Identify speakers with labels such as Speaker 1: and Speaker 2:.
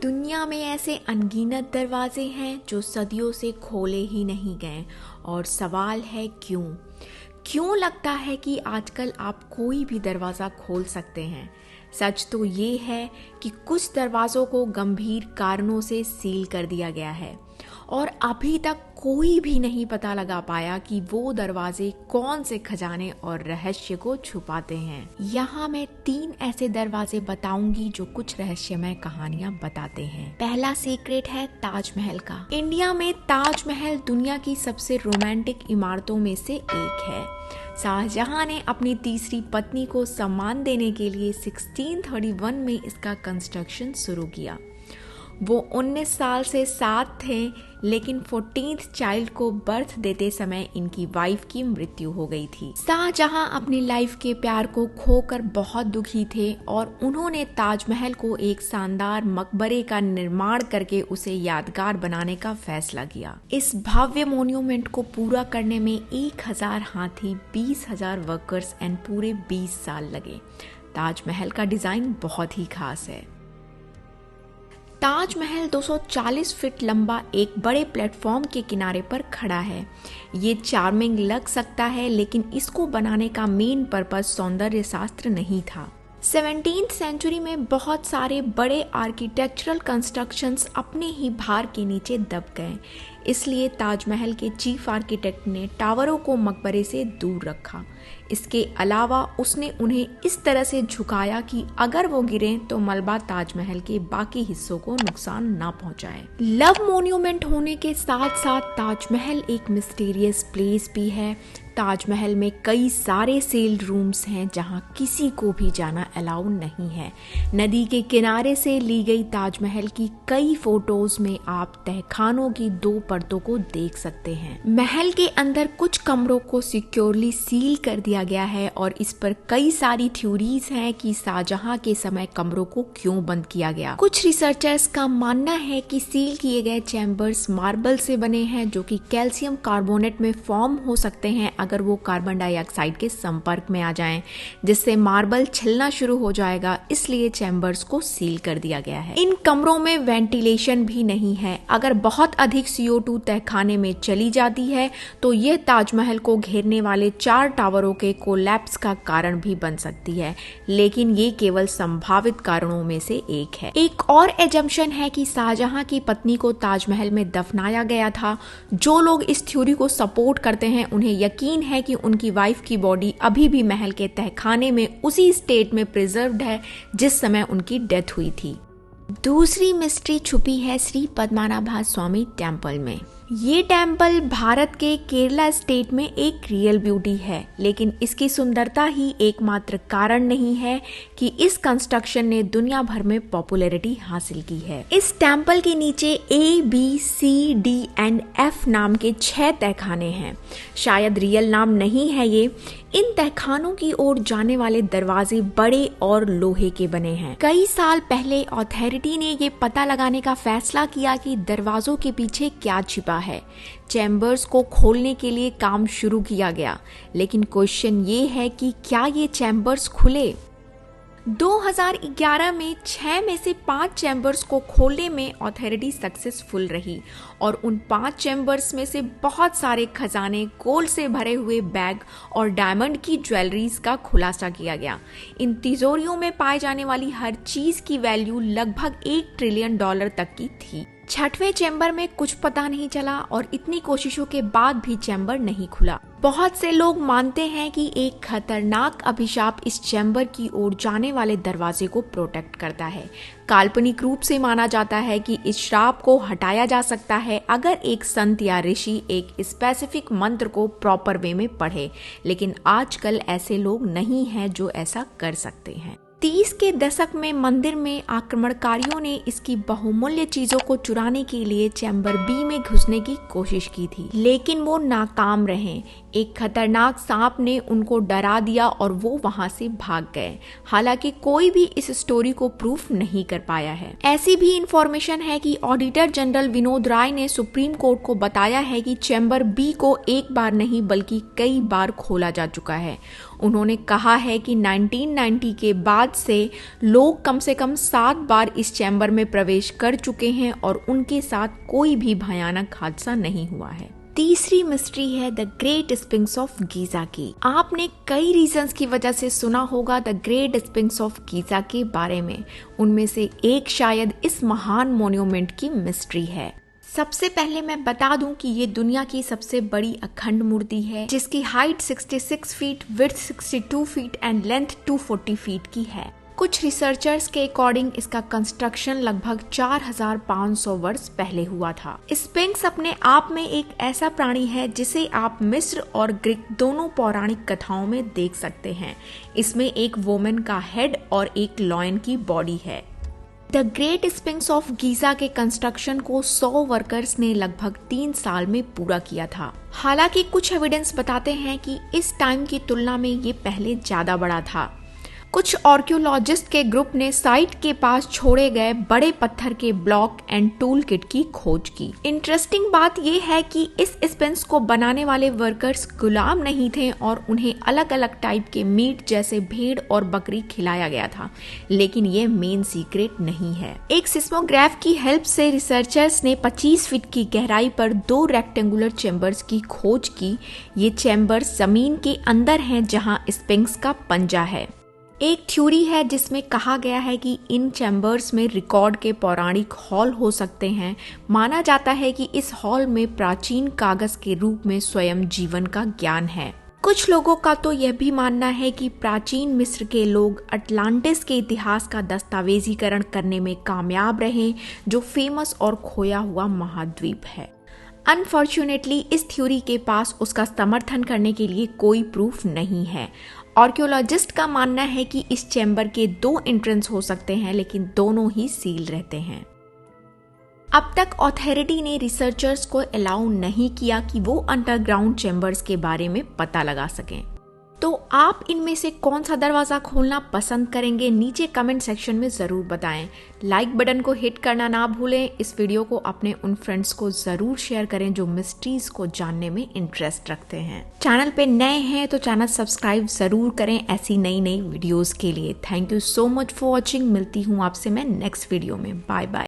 Speaker 1: दुनिया में ऐसे अनगिनत दरवाजे हैं जो सदियों से खोले ही नहीं गए और सवाल है क्यों लगता है कि आजकल आप कोई भी दरवाज़ा खोल सकते हैं। सच तो ये है कि कुछ दरवाज़ों को गंभीर कारणों से सील कर दिया गया है और अभी तक कोई भी नहीं पता लगा पाया कि वो दरवाजे कौन से खजाने और रहस्य को छुपाते हैं। यहाँ मैं 3 ऐसे दरवाजे बताऊंगी जो कुछ रहस्यमय कहानियां बताते हैं। पहला सीक्रेट है ताजमहल का। इंडिया में ताजमहल दुनिया की सबसे रोमांटिक इमारतों में से एक है। शाहजहां ने अपनी तीसरी पत्नी को सम्मान देने के लिए 1631 में इसका कंस्ट्रक्शन शुरू किया। वो 19 साल से साथ थे, लेकिन 14th चाइल्ड को बर्थ देते समय इनकी वाइफ की मृत्यु हो गई थी। शाहजहां अपनी लाइफ के प्यार को खोकर बहुत दुखी थे और उन्होंने ताजमहल को एक शानदार मकबरे का निर्माण करके उसे यादगार बनाने का फैसला किया। इस भव्य मोन्यूमेंट को पूरा करने में 1000 हाथी, 20,000 वर्कर्स एंड पूरे 20 साल लगे। ताजमहल का डिजाइन बहुत ही खास है। ताजमहल 240 फीट लंबा एक बड़े प्लेटफॉर्म के किनारे पर खड़ा है। ये चार्मिंग लग सकता है, लेकिन इसको बनाने का मेन पर्पस सौंदर्य शास्त्र नहीं था। 17th सेंचुरी में बहुत सारे बड़े आर्किटेक्चरल कंस्ट्रक्शंस अपने ही भार के नीचे दब गए, इसलिए ताजमहल के चीफ आर्किटेक्ट ने टावरों को मकबरे से दूर रखा। इसके अलावा उसने उन्हें इस तरह से झुकाया कि अगर वो गिरे तो मलबा ताजमहल के बाकी हिस्सों को नुकसान ना पहुंचाए। लव मॉन्यूमेंट होने के साथ साथ ताजमहल एक मिस्टीरियस प्लेस भी है। ताजमहल में कई सारे सेल रूम्स हैं जहां किसी को भी जाना अलाउ नहीं है। नदी के किनारे से ली गई ताजमहल की कई फोटोज में आप तहखानों की 2 परतों को देख सकते हैं। महल के अंदर कुछ कमरों को सिक्योरली सील कर दिया गया है और इस पर कई सारी थ्योरीज हैं कि शाहजहां के समय कमरों को क्यों बंद किया गया। कुछ रिसर्चर्स का मानना है कि सील किए गए चैम्बर्स मार्बल से बने हैं, जो कि कैल्शियम कार्बोनेट में फॉर्म हो सकते हैं अगर वो कार्बन डाइऑक्साइड के संपर्क में आ जाएं, जिससे मार्बल छिलना शुरू हो जाएगा। इसलिए चैम्बर्स को सील कर दिया गया है। इन कमरों में वेंटिलेशन भी नहीं है। अगर बहुत अधिक CO2 तहखाने में चली जाती है तो यह ताजमहल को घेरने वाले 4 टावरों के कोलैप्स का कारण भी बन सकती है, लेकिन ये केवल संभावित कारणों में से एक है। एक और एजम्पशन है कि शाहजहां की पत्नी को ताजमहल में दफनाया गया था। जो लोग इस थ्योरी को सपोर्ट करते हैं उन्हें यकीन है कि उनकी वाइफ की बॉडी अभी भी महल के तहखाने में उसी स्टेट में प्रिजर्व्ड है जिस समय उनकी डेथ हुई थी। दूसरी मिस्ट्री छुपी है श्री पद्मनाभ स्वामी टेम्पल में। ये टेम्पल भारत के केरला स्टेट में एक रियल ब्यूटी है, लेकिन इसकी सुंदरता ही एकमात्र कारण नहीं है कि इस कंस्ट्रक्शन ने दुनिया भर में पॉपुलैरिटी हासिल की है। इस टेम्पल के नीचे ABCDF नाम के 6 तहखाने हैं। शायद रियल नाम नहीं है ये। इन तहखानों की ओर जाने वाले दरवाजे बड़े और लोहे के बने हैं। कई साल पहले अथॉरिटी ने ये पता लगाने का फैसला किया कि दरवाजों के पीछे क्या छिपा है। चैम्बर्स को खोलने के लिए काम शुरू किया गया, लेकिन क्वेश्चन ये है कि क्या ये चैम्बर्स खुले। 2011 में 6 में से 5 चैम्बर्स को खोलने में अथॉरिटी सक्सेसफुल रही और उन 5 चैम्बर्स में से बहुत सारे खजाने, गोल्ड से भरे हुए बैग और डायमंड की ज्वेलरीज का खुलासा किया गया। इन तिजोरियों में पाए जाने वाली हर चीज की वैल्यू लगभग $1 ट्रिलियन तक की थी। 6वें चैम्बर में कुछ पता नहीं चला और इतनी कोशिशों के बाद भी चैम्बर नहीं खुला। बहुत से लोग मानते हैं कि एक खतरनाक अभिशाप इस चैम्बर की ओर जाने वाले दरवाजे को प्रोटेक्ट करता है। काल्पनिक रूप से माना जाता है कि इस श्राप को हटाया जा सकता है अगर एक संत या ऋषि एक स्पेसिफिक मंत्र को प्रॉपर वे में पढ़े, लेकिन आजकल ऐसे लोग नहीं हैं जो ऐसा कर सकते हैं। 30 के दशक में मंदिर में आक्रमणकारियों ने इसकी बहुमूल्य चीजों को चुराने के लिए चैम्बर B में घुसने की कोशिश की थी, लेकिन वो नाकाम रहे। एक खतरनाक सांप ने उनको डरा दिया और वो वहां से भाग गए। हालांकि कोई भी इस स्टोरी को प्रूफ नहीं कर पाया है। ऐसी भी इंफॉर्मेशन है कि ऑडिटर जनरल विनोद राय ने सुप्रीम कोर्ट को बताया है कि चैम्बर B को एक बार नहीं बल्कि कई बार खोला जा चुका है। उन्होंने कहा है कि 1990 के बाद से लोग कम से कम 7 बार इस चैम्बर में प्रवेश कर चुके हैं और उनके साथ कोई भी भयानक हादसा नहीं हुआ है। तीसरी मिस्ट्री है the great sphinx of Giza की। आपने कई रीजंस की वजह से सुना होगा the great sphinx of Giza के बारे में। उनमें से एक शायद इस महान मॉन्यूमेंट की मिस्ट्री है। सबसे पहले मैं बता दूं कि ये दुनिया की सबसे बड़ी अखंड मूर्ति है, जिसकी height 66 feet, width 62 feet and length 240 feet की है। कुछ रिसर्चर्स के अकॉर्डिंग इसका कंस्ट्रक्शन लगभग 4500 वर्ष पहले हुआ था। स्फिंक्स अपने आप में एक ऐसा प्राणी है जिसे आप मिस्र और ग्रीक दोनों पौराणिक कथाओं में देख सकते हैं। इसमें एक वुमेन का हेड और एक लॉयन की बॉडी है। The great sphinx of Giza के कंस्ट्रक्शन को 100 वर्कर्स ने लगभग 3 साल में पूरा किया था। हालांकि कुछ एविडेंस बताते हैं कि इस टाइम की तुलना में ये पहले ज्यादा बड़ा था। कुछ आर्कियोलॉजिस्ट के ग्रुप ने साइट के पास छोड़े गए बड़े पत्थर के ब्लॉक एंड टूल किट की खोज की। इंटरेस्टिंग बात यह है कि इस स्फिंक्स को बनाने वाले वर्कर्स गुलाम नहीं थे और उन्हें अलग अलग टाइप के मीट जैसे भेड़ और बकरी खिलाया गया था, लेकिन ये मेन सीक्रेट नहीं है। एक सिस्मोग्राफ की हेल्प से रिसर्चर्स ने 25 फीट की गहराई पर 2 रेक्टेंगुलर चैम्बर्स की खोज की। ये चैम्बर्स जमीन के अंदर हैं जहां स्फिंक्स का पंजा है। एक थ्योरी है जिसमें कहा गया है कि इन चैम्बर्स में रिकॉर्ड के पौराणिक हॉल हो सकते हैं। माना जाता है कि इस हॉल में प्राचीन कागज के रूप में स्वयं जीवन का ज्ञान है। कुछ लोगों का तो यह भी मानना है कि प्राचीन मिस्र के लोग अटलांटिस के इतिहास का दस्तावेजीकरण करने में कामयाब रहे, जो फेमस और खोया हुआ महाद्वीप है। अनफॉर्चुनेटली इस थ्योरी के पास उसका समर्थन करने के लिए कोई प्रूफ नहीं है। आर्कियोलॉजिस्ट का मानना है कि इस चैम्बर के 2 एंट्रेंस हो सकते हैं, लेकिन दोनों ही सील रहते हैं। अब तक अथॉरिटी ने रिसर्चर्स को अलाउ नहीं किया कि वो अंडरग्राउंड चैम्बर्स के बारे में पता लगा सकें। तो आप इनमें से कौन सा दरवाजा खोलना पसंद करेंगे, नीचे कमेंट सेक्शन में जरूर बताएं। लाइक बटन को हिट करना ना भूलें। इस वीडियो को अपने उन फ्रेंड्स को जरूर शेयर करें जो मिस्ट्रीज को जानने में इंटरेस्ट रखते हैं। चैनल पे नए हैं तो चैनल सब्सक्राइब जरूर करें ऐसी नई वीडियोस के लिए। Thank you so much for watching. मिलती हूँ आपसे मैं नेक्स्ट वीडियो में। Bye bye.